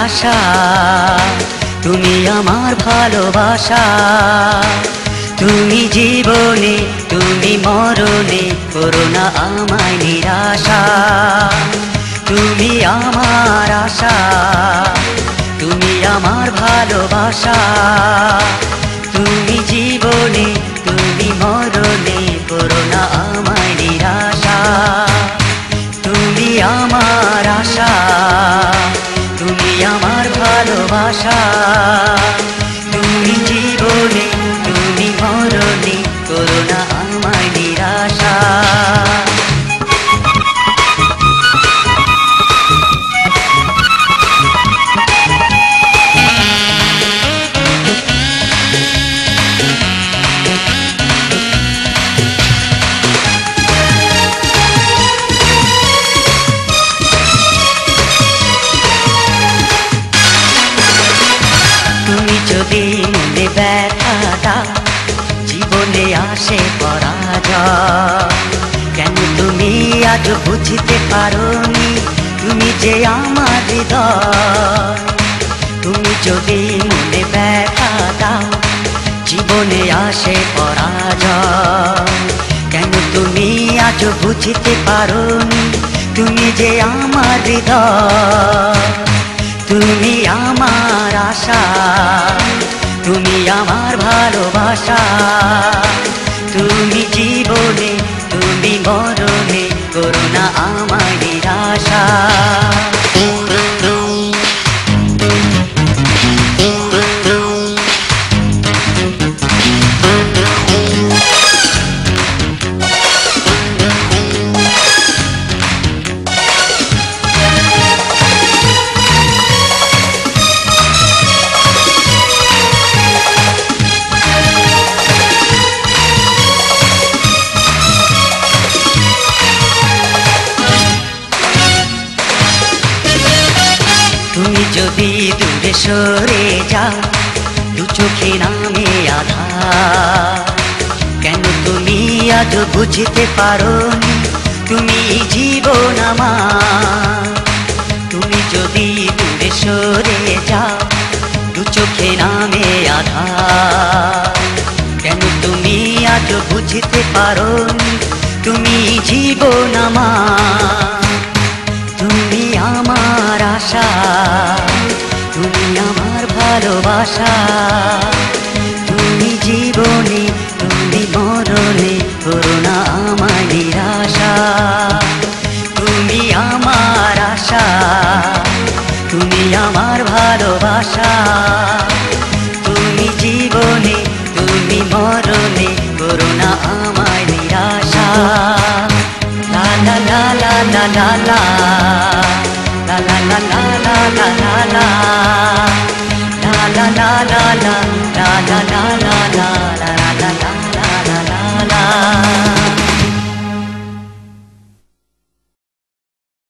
আশা, তুমি আমার ভালোবাসা। তুমি জীবনে, তুমি মরণে, করো না আমায় নিরাশা। তুমি আমার আশা, তুমি আমার ভালোবাসা। তুমি জীবনে, তুমি মরণে, করো না আমায় নিরাশা। তুমি আমার আশা, তুমি আমার ভালোবাসা। তুমি জীবনে, তুমি মরণে, করো না আমায় নিরাশা। তুমি যদি মনে ব্যথা দাও, জীবনে আসে পরাজয়। কেন তুমি আজ বুঝতে পারোনি, তুমি যে আমার হৃদয়। তুমি যদি মনে ব্যথা দাও, জীবনে আসে পরাজয়। কেন তুমি আজ বুঝতে পারোনি, তুমি যে আমার হৃদয়। তুমি আমার আশা, তুমি আমার ভালোবাসা। তুমি জীবনে, তুমি মরণে, করো না আমায় নিরাশা। তুমি যদি দূরে সরে যাও, দু চোখে নামে আধার। কেন তুমি আজ বুঝতে পারোনি, তুমি জীবন আমার। তুমি যদি দূরে সরে যাও, দু চোখে নামে আধার। কেন তুমি আজ বুঝতে পারোনি, তুমি জীবন আমার। তুমি আমার আশা, তুমি আমার ভালোবাসা। তুমি জীবনে, তুমি মরণে, করো না আমায় নিরাশা। তুমি আমার আশা, তুমি আমার ভালোবাসা। তুমি জীবনে, তুমি মরণে, করো না আমায় নিরাশা। La la la la la la la la la la la la la la